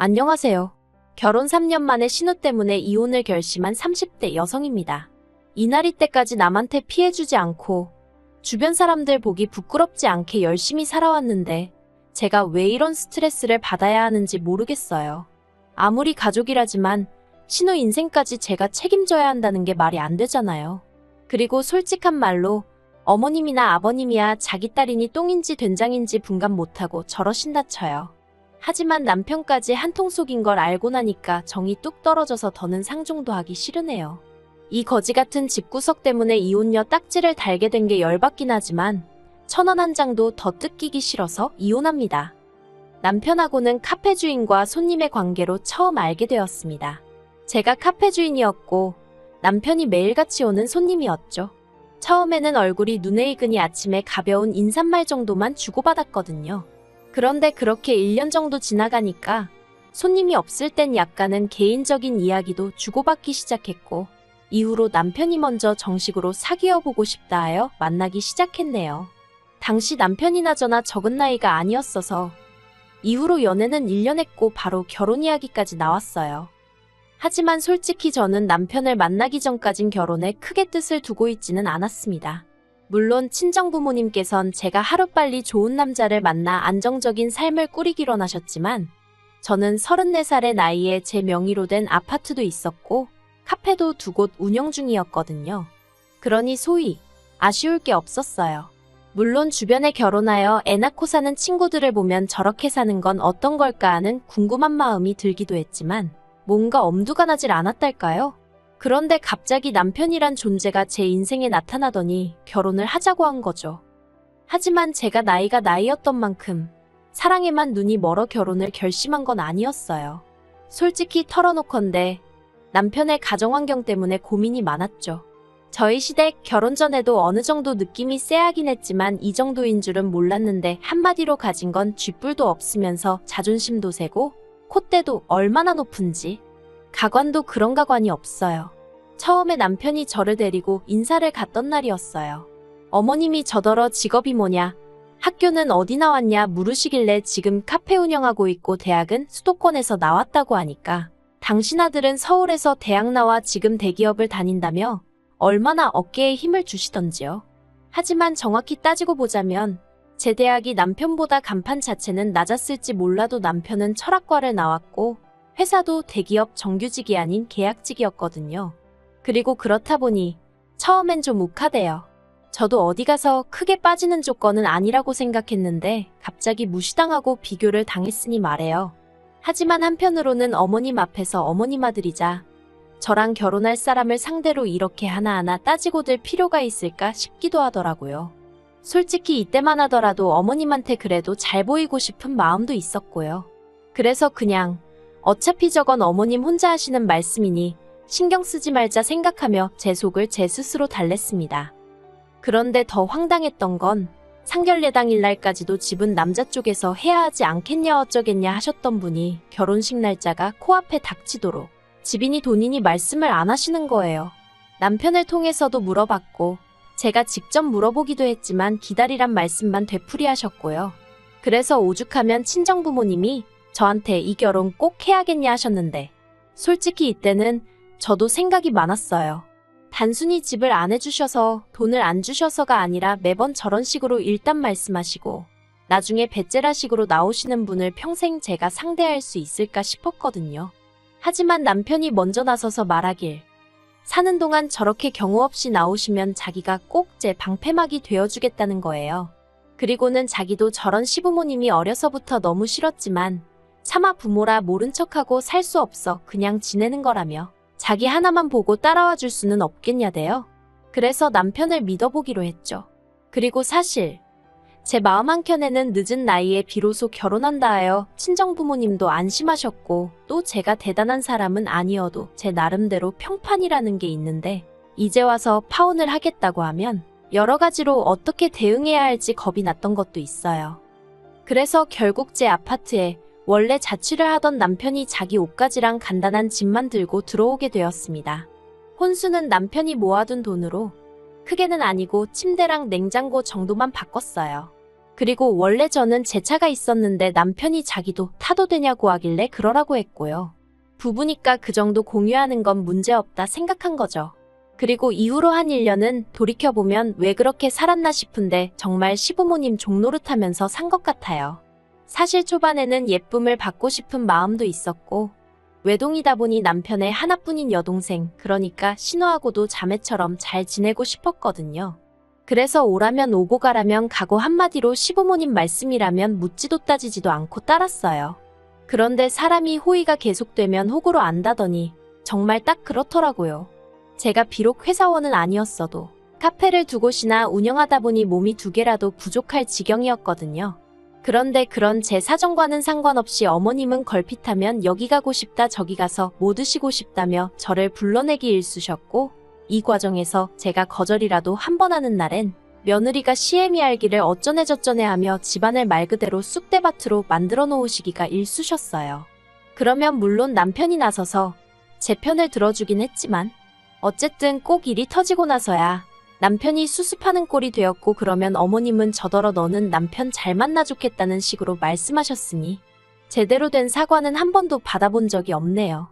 안녕하세요. 결혼 3년 만에 신우 때문에 이혼을 결심한 30대 여성입니다. 이날이 때까지 남한테 피해주지 않고 주변 사람들 보기 부끄럽지 않게 열심히 살아왔는데 제가 왜 이런 스트레스를 받아야 하는지 모르겠어요. 아무리 가족이라지만 신우 인생까지 제가 책임져야 한다는 게 말이 안 되잖아요. 그리고 솔직한 말로 어머님이나 아버님이야 자기 딸이니 똥인지 된장인지 분간 못하고 저러신다 쳐요. 하지만 남편까지 한통 속인 걸 알고 나니까 정이 뚝 떨어져서 더는 상종도 하기 싫으네요. 이 거지 같은 집구석 때문에 이혼녀 딱지를 달게 된 게 열받긴 하지만 1,000원 한 장도 더 뜯기기 싫어서 이혼합니다. 남편하고는 카페 주인과 손님의 관계로 처음 알게 되었습니다. 제가 카페 주인이었고 남편이 매일같이 오는 손님이었죠. 처음에는 얼굴이 눈에 익으니 아침에 가벼운 인사말 정도만 주고받았거든요. 그런데 그렇게 1년 정도 지나가니까 손님이 없을 땐 약간은 개인적인 이야기도 주고받기 시작했고 이후로 남편이 먼저 정식으로 사귀어보고 싶다 하여 만나기 시작했네요. 당시 남편이나 저나 적은 나이가 아니었어서 이후로 연애는 1년 했고 바로 결혼 이야기까지 나왔어요. 하지만 솔직히 저는 남편을 만나기 전까진 결혼에 크게 뜻을 두고 있지는 않았습니다. 물론 친정부모님께선 제가 하루빨리 좋은 남자를 만나 안정적인 삶을 꾸리기로 하셨지만 저는 34살의 나이에 제 명의로 된 아파트도 있었고 카페도 2곳 운영 중이었거든요. 그러니 소위 아쉬울 게 없었어요. 물론 주변에 결혼하여 애 낳고 사는 친구들을 보면 저렇게 사는 건 어떤 걸까 하는 궁금한 마음이 들기도 했지만 뭔가 엄두가 나질 않았달까요? 그런데 갑자기 남편이란 존재가 제 인생에 나타나더니 결혼을 하자고 한 거죠. 하지만 제가 나이가 나이였던 만큼 사랑에만 눈이 멀어 결혼을 결심한 건 아니었어요. 솔직히 털어놓건대 남편의 가정환경 때문에 고민이 많았죠. 저희 시댁 결혼 전에도 어느 정도 느낌이 쎄하긴 했지만 이 정도인 줄은 몰랐는데 한마디로 가진 건 쥐뿔도 없으면서 자존심도 세고 콧대도 얼마나 높은지 가관도 그런 가관이 없어요. 처음에 남편이 저를 데리고 인사를 갔던 날이었어요. 어머님이 저더러 직업이 뭐냐, 학교는 어디 나왔냐 물으시길래 지금 카페 운영하고 있고 대학은 수도권에서 나왔다고 하니까 당신 아들은 서울에서 대학 나와 지금 대기업을 다닌다며 얼마나 어깨에 힘을 주시던지요. 하지만 정확히 따지고 보자면 제 대학이 남편보다 간판 자체는 낮았을지 몰라도 남편은 철학과를 나왔고 회사도 대기업 정규직이 아닌 계약직이었거든요. 그리고 그렇다 보니 처음엔 좀 욱하대요. 저도 어디 가서 크게 빠지는 조건은 아니라고 생각했는데 갑자기 무시당하고 비교를 당했으니 말해요. 하지만 한편으로는 어머님 앞에서 어머님 아들이자 저랑 결혼할 사람을 상대로 이렇게 하나하나 따지고들 필요가 있을까 싶기도 하더라고요. 솔직히 이때만 하더라도 어머님한테 그래도 잘 보이고 싶은 마음도 있었고요. 그래서 그냥 어차피 저건 어머님 혼자 하시는 말씀이니 신경 쓰지 말자 생각하며 제 속을 제 스스로 달랬습니다. 그런데 더 황당했던 건 상견례 당일날까지도 집은 남자 쪽에서 해야 하지 않겠냐 어쩌겠냐 하셨던 분이 결혼식 날짜가 코앞에 닥치도록 집이니 돈이니 말씀을 안 하시는 거예요. 남편을 통해서도 물어봤고 제가 직접 물어보기도 했지만 기다리란 말씀만 되풀이하셨고요. 그래서 오죽하면 친정부모님이 저한테 이 결혼 꼭 해야겠냐 하셨는데 솔직히 이때는 저도 생각이 많았어요. 단순히 집을 안 해주셔서 돈을 안 주셔서가 아니라 매번 저런 식으로 일단 말씀하시고 나중에 배째라식으로 나오시는 분을 평생 제가 상대할 수 있을까 싶었거든요. 하지만 남편이 먼저 나서서 말하길 사는 동안 저렇게 경우 없이 나오시면 자기가 꼭 제 방패막이 되어주겠다는 거예요. 그리고는 자기도 저런 시부모님이 어려서부터 너무 싫었지만 차마 부모라 모른 척하고 살 수 없어 그냥 지내는 거라며 자기 하나만 보고 따라와 줄 수는 없겠냐대요. 그래서 남편을 믿어보기로 했죠. 그리고 사실 제 마음 한켠에는 늦은 나이에 비로소 결혼한다 하여 친정부모님도 안심하셨고 또 제가 대단한 사람은 아니어도 제 나름대로 평판이라는 게 있는데 이제 와서 파혼을 하겠다고 하면 여러 가지로 어떻게 대응해야 할지 겁이 났던 것도 있어요. 그래서 결국 제 아파트에 원래 자취를 하던 남편이 자기 옷가지랑 간단한 짐만 들고 들어오게 되었습니다. 혼수는 남편이 모아둔 돈으로 크게는 아니고 침대랑 냉장고 정도만 바꿨어요. 그리고 원래 저는 제 차가 있었는데 남편이 자기도 타도 되냐고 하길래 그러라고 했고요. 부부니까 그 정도 공유하는 건 문제없다 생각한 거죠. 그리고 이후로 한 1년은 돌이켜보면 왜 그렇게 살았나 싶은데 정말 시부모님 종노릇하면서 산 것 같아요. 사실 초반에는 예쁨을 받고 싶은 마음도 있었고 외동이다 보니 남편의 하나뿐인 여동생, 그러니까 신우하고도 자매처럼 잘 지내고 싶었거든요. 그래서 오라면 오고 가라면 가고 한마디로 시부모님 말씀이라면 묻지도 따지지도 않고 따랐어요. 그런데 사람이 호의가 계속되면 호구로 안다더니 정말 딱 그렇더라고요. 제가 비록 회사원은 아니었어도 카페를 두 곳이나 운영하다 보니 몸이 두 개라도 부족할 지경이었거든요. 그런데 그런 제 사정과는 상관없이 어머님은 걸핏하면 여기 가고 싶다 저기 가서 뭐 드시고 싶다며 저를 불러내기 일쑤셨고 이 과정에서 제가 거절이라도 한 번 하는 날엔 며느리가 시애미 알기를 어쩌네 저쩌네 하며 집안을 말 그대로 쑥대밭으로 만들어 놓으시기가 일쑤셨어요. 그러면 물론 남편이 나서서 제 편을 들어주긴 했지만 어쨌든 꼭 일이 터지고 나서야 남편이 수습하는 꼴이 되었고 그러면 어머님은 저더러 너는 남편 잘 만나 좋겠다는 식으로 말씀하셨으니 제대로 된 사과는 한 번도 받아본 적이 없네요.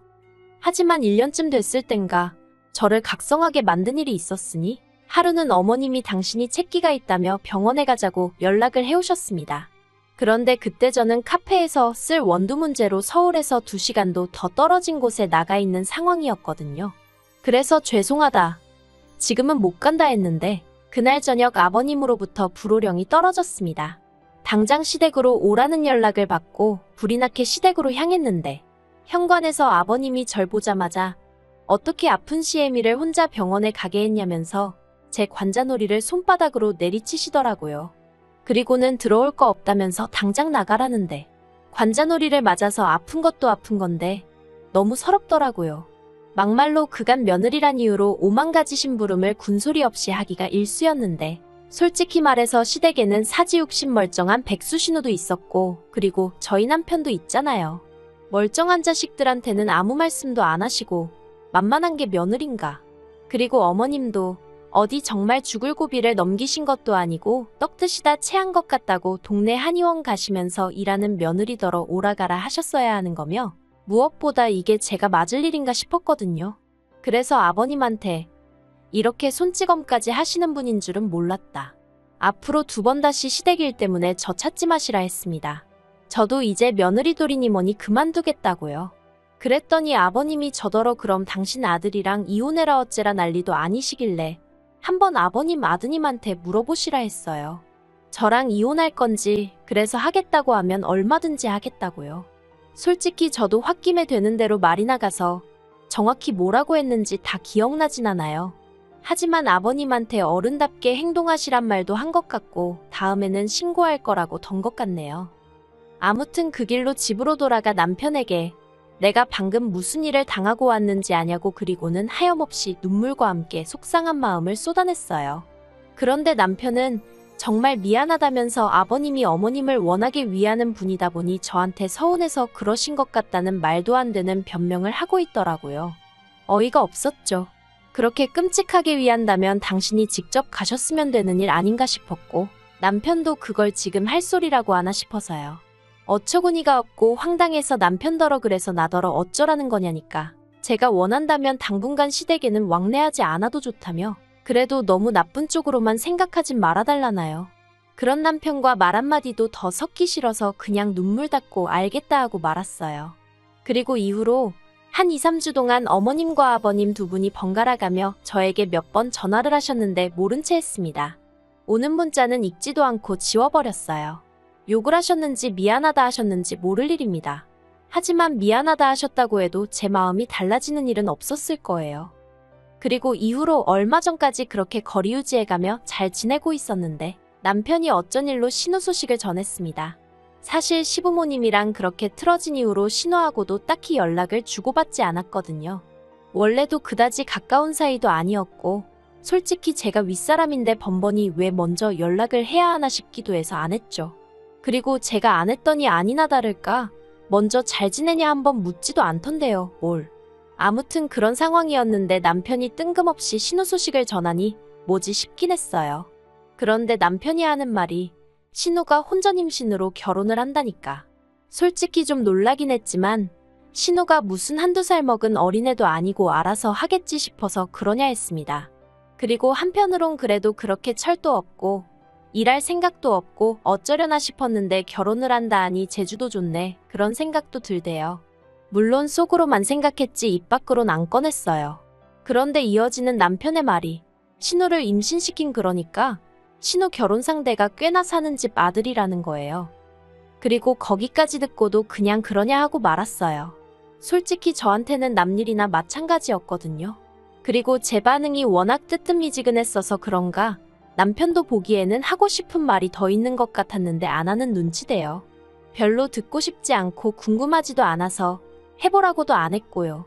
하지만 1년쯤 됐을 땐가 저를 각성하게 만든 일이 있었으니 하루는 어머님이 당신이 책기가 있다며 병원에 가자고 연락을 해오셨습니다. 그런데 그때 저는 카페에서 쓸 원두 문제로 서울에서 2시간도 더 떨어진 곳에 나가 있는 상황이었거든요. 그래서 죄송하다. 지금은 못 간다 했는데 그날 저녁 아버님으로부터 불호령이 떨어졌습니다. 당장 시댁으로 오라는 연락을 받고 불이 나게 시댁으로 향했는데 현관에서 아버님이 절 보자마자 어떻게 아픈 시애미를 혼자 병원에 가게 했냐면서 제 관자놀이를 손바닥으로 내리치시더라고요. 그리고는 들어올 거 없다면서 당장 나가라는데 관자놀이를 맞아서 아픈 것도 아픈 건데 너무 서럽더라고요. 막말로 그간 며느리란 이유로 5만 가지 심부름을 군소리 없이 하기가 일쑤였는데 솔직히 말해서 시댁에는 사지육신 멀쩡한 백수신우도 있었고 그리고 저희 남편도 있잖아요. 멀쩡한 자식들한테는 아무 말씀도 안 하시고 만만한 게 며느린가. 그리고 어머님도 어디 정말 죽을 고비를 넘기신 것도 아니고 떡 드시다 체한 것 같다고 동네 한의원 가시면서 일하는 며느리더러 오라가라 하셨어야 하는 거며 무엇보다 이게 제가 맞을 일인가 싶었거든요. 그래서 아버님한테 이렇게 손찌검까지 하시는 분인 줄은 몰랐다. 앞으로 2번 다시 시댁 일 때문에 저 찾지 마시라 했습니다. 저도 이제 며느리 돌이니 뭐니 그만두겠다고요. 그랬더니 아버님이 저더러 그럼 당신 아들이랑 이혼해라 어째라 난리도 아니시길래 한번 아버님 아드님한테 물어보시라 했어요. 저랑 이혼할 건지 그래서 하겠다고 하면 얼마든지 하겠다고요. 솔직히 저도 홧김에 되는 대로 말이 나가서 정확히 뭐라고 했는지 다 기억나진 않아요. 하지만 아버님한테 어른답게 행동하시란 말도 한 것 같고 다음에는 신고할 거라고 던 것 같네요. 아무튼 그 길로 집으로 돌아가 남편에게 내가 방금 무슨 일을 당하고 왔는지 아냐고 그리고는 하염없이 눈물과 함께 속상한 마음을 쏟아냈어요. 그런데 남편은 정말 미안하다면서 아버님이 어머님을 워낙에 위하는 분이다 보니 저한테 서운해서 그러신 것 같다는 말도 안 되는 변명을 하고 있더라고요. 어이가 없었죠. 그렇게 끔찍하게 위한다면 당신이 직접 가셨으면 되는 일 아닌가 싶었고 남편도 그걸 지금 할 소리라고 하나 싶어서요. 어처구니가 없고 황당해서 남편더러 그래서 나더러 어쩌라는 거냐니까. 제가 원한다면 당분간 시댁에는 왕래하지 않아도 좋다며 그래도 너무 나쁜 쪽으로만 생각하진 말아달라나요. 그런 남편과 말 한마디도 더 섞기 싫어서 그냥 눈물 닦고 알겠다 하고 말았어요. 그리고 이후로 한 2, 3주 동안 어머님과 아버님 두 분이 번갈아 가며 저에게 몇 번 전화를 하셨는데 모른 채 했습니다. 오는 문자는 읽지도 않고 지워버렸어요. 욕을 하셨는지 미안하다 하셨는지 모를 일입니다. 하지만 미안하다 하셨다고 해도 제 마음이 달라지는 일은 없었을 거예요. 그리고 이후로 얼마 전까지 그렇게 거리 유지해가며 잘 지내고 있었는데 남편이 어쩐 일로 신우 소식을 전했습니다. 사실 시부모님이랑 그렇게 틀어진 이후로 신우하고도 딱히 연락을 주고받지 않았거든요. 원래도 그다지 가까운 사이도 아니었고 솔직히 제가 윗사람인데 번번이 왜 먼저 연락을 해야 하나 싶기도 해서 안 했죠. 그리고 제가 안 했더니 아니나 다를까 먼저 잘 지내냐 한번 묻지도 않던데요. 뭘. 아무튼 그런 상황이었는데 남편이 뜬금없이 신우 소식을 전하니 뭐지 싶긴 했어요. 그런데 남편이 하는 말이 신우가 혼전 임신으로 결혼을 한다니까. 솔직히 좀 놀라긴 했지만 신우가 무슨 한두 살 먹은 어린애도 아니고 알아서 하겠지 싶어서 그러냐 했습니다. 그리고 한편으론 그래도 그렇게 철도 없고 일할 생각도 없고 어쩌려나 싶었는데 결혼을 한다 하니 제주도 좋네 그런 생각도 들대요. 물론 속으로만 생각했지 입 밖으론 안 꺼냈어요. 그런데 이어지는 남편의 말이 신우를 임신시킨 그러니까 신우 결혼 상대가 꽤나 사는 집 아들이라는 거예요. 그리고 거기까지 듣고도 그냥 그러냐 하고 말았어요. 솔직히 저한테는 남일이나 마찬가지였거든요. 그리고 제 반응이 워낙 뜨뜻미지근했어서 그런가 남편도 보기에는 하고 싶은 말이 더 있는 것 같았는데 안 하는 눈치대요. 별로 듣고 싶지 않고 궁금하지도 않아서 해보라고도 안 했고요.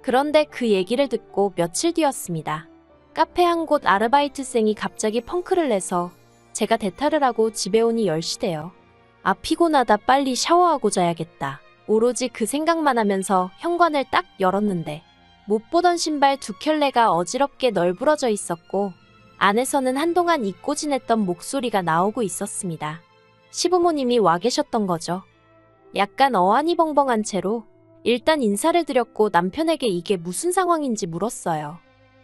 그런데 그 얘기를 듣고 며칠 뒤였습니다. 카페 한 곳 아르바이트생이 갑자기 펑크를 내서 제가 대타를 하고 집에 오니 10시 돼요. 아 피곤하다 빨리 샤워하고 자야겠다. 오로지 그 생각만 하면서 현관을 딱 열었는데 못 보던 신발 두 켤레가 어지럽게 널브러져 있었고 안에서는 한동안 잊고 지냈던 목소리가 나오고 있었습니다. 시부모님이 와 계셨던 거죠. 약간 어안이 벙벙한 채로 일단 인사를 드렸고 남편에게 이게 무슨 상황인지 물었어요.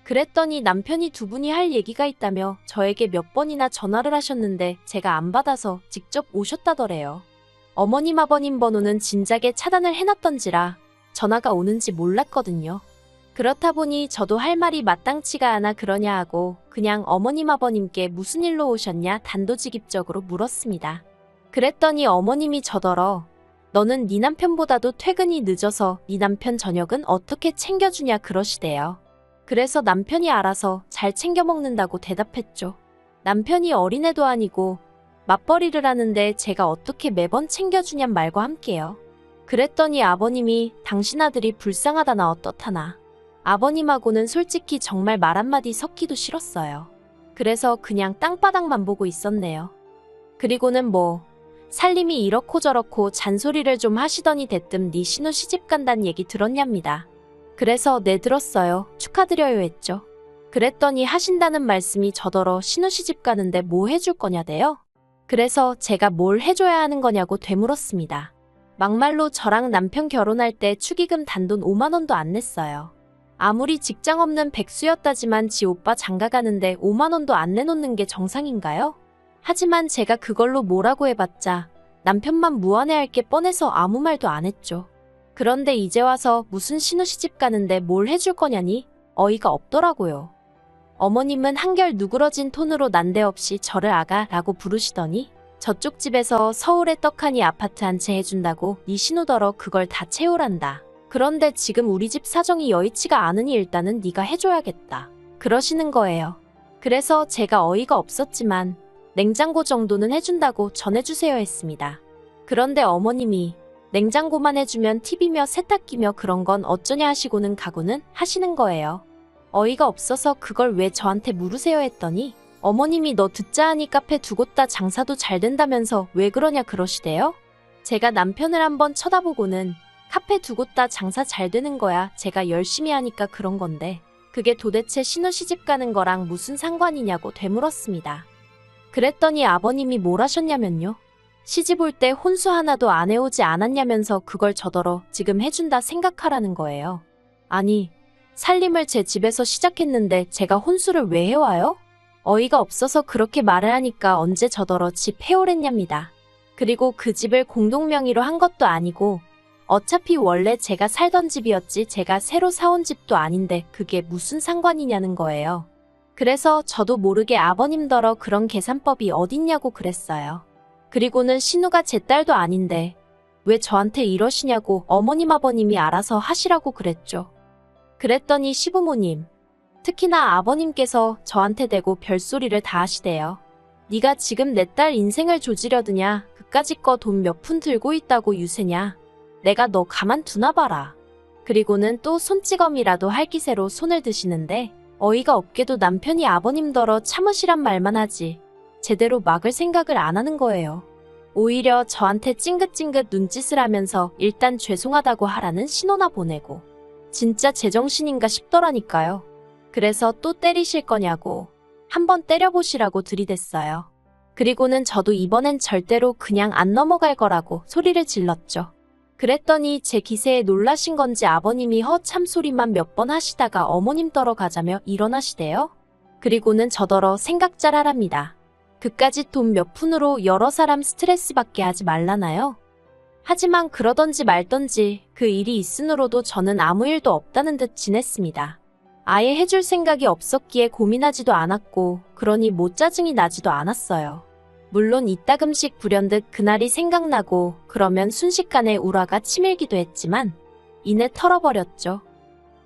그랬더니 남편이 두 분이 할 얘기가 있다며 저에게 몇 번이나 전화를 하셨는데 제가 안 받아서 직접 오셨다더래요. 어머님 아버님 번호는 진작에 차단을 해놨던지라 전화가 오는지 몰랐거든요. 그렇다 보니 저도 할 말이 마땅치가 않아 그러냐 하고 그냥 어머님 아버님께 무슨 일로 오셨냐 단도직입적으로 물었습니다. 그랬더니 어머님이 저더러 너는 네 남편보다도 퇴근이 늦어서 네 남편 저녁은 어떻게 챙겨주냐 그러시대요. 그래서 남편이 알아서 잘 챙겨 먹는다고 대답했죠. 남편이 어린애도 아니고 맞벌이를 하는데 제가 어떻게 매번 챙겨주냔 말과 함께요. 그랬더니 아버님이 당신 아들이 불쌍하다나 어떻다나. 아버님하고는 솔직히 정말 말 한마디 섞기도 싫었어요. 그래서 그냥 땅바닥만 보고 있었네요. 그리고는 뭐 살림이 이렇고 저렇고 잔소리를 좀 하시더니 대뜸 네 신우 시집 간단 얘기 들었냐입니다. 그래서 네 들었어요. 축하드려요 했죠. 그랬더니 하신다는 말씀이 저더러 신우 시집 가는데 뭐 해줄 거냐대요. 그래서 제가 뭘 해줘야 하는 거냐고 되물었습니다. 막말로 저랑 남편 결혼할 때 축의금 단돈 5만 원도 안 냈어요. 아무리 직장 없는 백수였다지만 지 오빠 장가 가는데 5만 원도 안 내놓는 게 정상인가요? 하지만 제가 그걸로 뭐라고 해봤자 남편만 무안해할 게 뻔해서 아무 말도 안 했죠. 그런데 이제 와서 무슨 신우 시집 가는데 뭘 해줄 거냐니 어이가 없더라고요. 어머님은 한결 누그러진 톤으로 난데없이 저를 아가라고 부르시더니 저쪽 집에서 서울에 떡하니 아파트 한 채 해준다고 네 신우더러 그걸 다 채우란다. 그런데 지금 우리 집 사정이 여의치가 않으니 일단은 네가 해줘야겠다. 그러시는 거예요. 그래서 제가 어이가 없었지만 냉장고 정도는 해준다고 전해주세요 했습니다. 그런데 어머님이 냉장고만 해주면 TV며 세탁기며 그런 건 어쩌냐 하시고는 가고는 하시는 거예요. 어이가 없어서 그걸 왜 저한테 물으세요 했더니 어머님이 너 듣자 하니 카페 두 곳 다 장사도 잘 된다면서 왜 그러냐 그러시대요. 제가 남편을 한번 쳐다보고는 카페 두 곳 다 장사 잘 되는 거야 제가 열심히 하니까 그런 건데 그게 도대체 신우 시집 가는 거랑 무슨 상관이냐고 되물었습니다. 그랬더니 아버님이 뭘 하셨냐면요. 시집 올 때 혼수 하나도 안 해오지 않았냐면서 그걸 저더러 지금 해준다 생각하라는 거예요. 아니 살림을 제 집에서 시작했는데 제가 혼수를 왜 해와요? 어이가 없어서 그렇게 말을 하니까 언제 저더러 집 해오랬냐입니다. 그리고 그 집을 공동명의로 한 것도 아니고 어차피 원래 제가 살던 집이었지 제가 새로 사온 집도 아닌데 그게 무슨 상관이냐는 거예요. 그래서 저도 모르게 아버님더러 그런 계산법이 어딨냐고 그랬어요. 그리고는 신우가 제 딸도 아닌데 왜 저한테 이러시냐고 어머님 아버님이 알아서 하시라고 그랬죠. 그랬더니 시부모님, 특히나 아버님께서 저한테 대고 별소리를 다 하시대요. 네가 지금 내 딸 인생을 조지려드냐 그까짓 거 돈 몇 푼 들고 있다고 유세냐. 내가 너 가만 두나 봐라. 그리고는 또 손찌검이라도 할 기세로 손을 드시는데 어이가 없게도 남편이 아버님더러 참으시란 말만 하지 제대로 막을 생각을 안 하는 거예요. 오히려 저한테 찡긋찡긋 눈짓을 하면서 일단 죄송하다고 하라는 신호나 보내고 진짜 제정신인가 싶더라니까요. 그래서 또 때리실 거냐고 한번 때려보시라고 들이댔어요. 그리고는 저도 이번엔 절대로 그냥 안 넘어갈 거라고 소리를 질렀죠. 그랬더니 제 기세에 놀라신 건지 아버님이 참소리만 몇 번 하시다가 어머님 떨어 가자며 일어나시대요. 그리고는 저더러 생각 잘 하랍니다. 그까짓 돈 몇 푼으로 여러 사람 스트레스 받게 하지 말라나요? 하지만 그러던지 말던지 그 일이 있으므로도 저는 아무 일도 없다는 듯 지냈습니다. 아예 해줄 생각이 없었기에 고민하지도 않았고 그러니 뭐 짜증이 나지도 않았어요. 물론 이따금씩 불현듯 그날이 생각나고 그러면 순식간에 울화가 치밀기도 했지만 이내 털어버렸죠.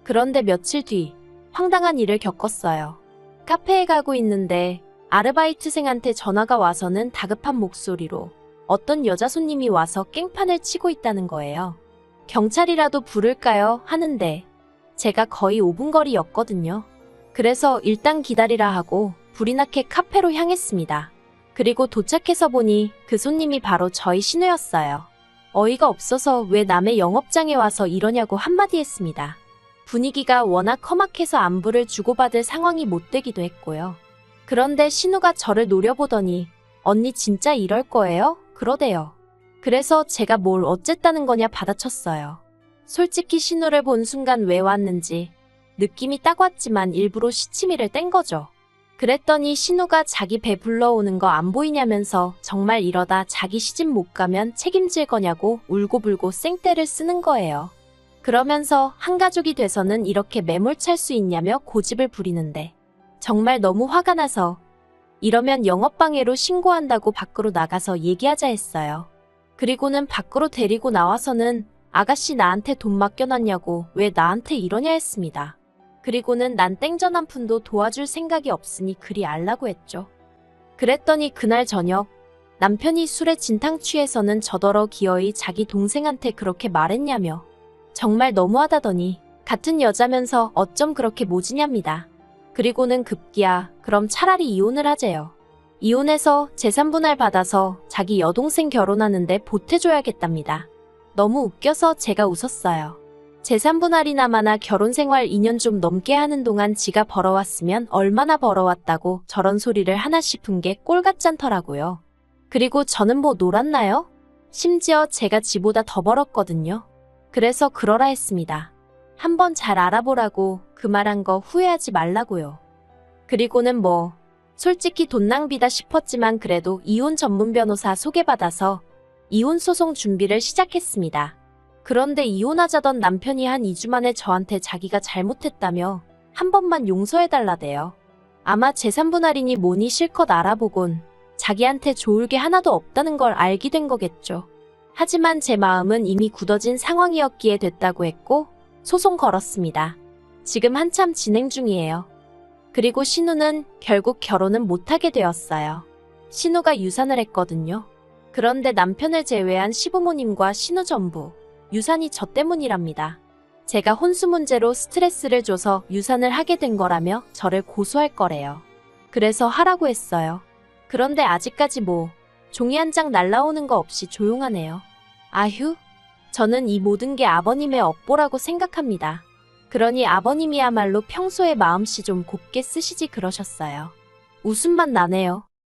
그런데 며칠 뒤 황당한 일을 겪었어요. 카페에 가고 있는데 아르바이트생한테 전화가 와서는 다급한 목소리로 어떤 여자 손님이 와서 깽판을 치고 있다는 거예요. 경찰이라도 부를까요? 하는데 제가 거의 5분 거리였거든요. 그래서 일단 기다리라 하고 불이 나게 카페로 향했습니다. 그리고 도착해서 보니 그 손님이 바로 저희 신우였어요. 어이가 없어서 왜 남의 영업장에 와서 이러냐고 한마디 했습니다. 분위기가 워낙 험악해서 안부를 주고받을 상황이 못 되기도 했고요. 그런데 신우가 저를 노려보더니 언니 진짜 이럴 거예요? 그러대요. 그래서 제가 뭘 어쨌다는 거냐 받아쳤어요. 솔직히 신우를 본 순간 왜 왔는지 느낌이 딱 왔지만 일부러 시치미를 뗀 거죠. 그랬더니 신우가 자기 배 불러오는 거 안 보이냐면서 정말 이러다 자기 시집 못 가면 책임질 거냐고 울고불고 쌩떼를 쓰는 거예요. 그러면서 한 가족이 돼서는 이렇게 매몰찰 수 있냐며 고집을 부리는데 정말 너무 화가 나서 이러면 영업방해로 신고한다고 밖으로 나가서 얘기하자 했어요. 그리고는 밖으로 데리고 나와서는 아가씨 나한테 돈 맡겨놨냐고 왜 나한테 이러냐 했습니다. 그리고는 난 땡전 한 푼도 도와줄 생각이 없으니 그리 알라고 했죠. 그랬더니 그날 저녁 남편이 술에 진탕 취해서는 저더러 기어이 자기 동생한테 그렇게 말했냐며 정말 너무하다더니 같은 여자면서 어쩜 그렇게 모지냐입니다. 그리고는 급기야 그럼 차라리 이혼을 하재요. 이혼해서 재산분할 받아서 자기 여동생 결혼하는데 보태줘야겠답니다. 너무 웃겨서 제가 웃었어요. 재산분할이나마나 결혼생활 2년 좀 넘게 하는 동안 지가 벌어왔으면 얼마나 벌어왔다고 저런 소리를 하나 싶은 게 꼴같잖더라고요. 그리고 저는 뭐 놀았나요? 심지어 제가 지보다 더 벌었거든요. 그래서 그러라 했습니다. 한번 잘 알아보라고 그 말한 거 후회하지 말라고요. 그리고는 뭐 솔직히 돈 낭비다 싶었지만 그래도 이혼 전문 변호사 소개받아서 이혼 소송 준비를 시작했습니다. 그런데 이혼하자던 남편이 한 2주 만에 저한테 자기가 잘못했다며 한 번만 용서해달라대요. 아마 재산분할이니 뭐니 실컷 알아보곤 자기한테 좋을 게 하나도 없다는 걸 알게 된 거겠죠. 하지만 제 마음은 이미 굳어진 상황이었기에 됐다고 했고 소송 걸었습니다. 지금 한참 진행 중이에요. 그리고 신우는 결국 결혼은 못하게 되었어요. 신우가 유산을 했거든요. 그런데 남편을 제외한 시부모님과 신우 전부 유산이 저 때문이랍니다. 제가 혼수 문제로 스트레스를 줘서 유산을 하게 된 거라며 저를 고소할 거래요. 그래서 하라고 했어요. 그런데 아직까지 뭐 종이 한 장 날라오는 거 없이 조용하네요. 아휴, 저는 이 모든 게 아버님의 업보라고 생각합니다. 그러니 아버님이야말로 평소에 마음씨 좀 곱게 쓰시지 그러셨어요. 웃음만 나네요.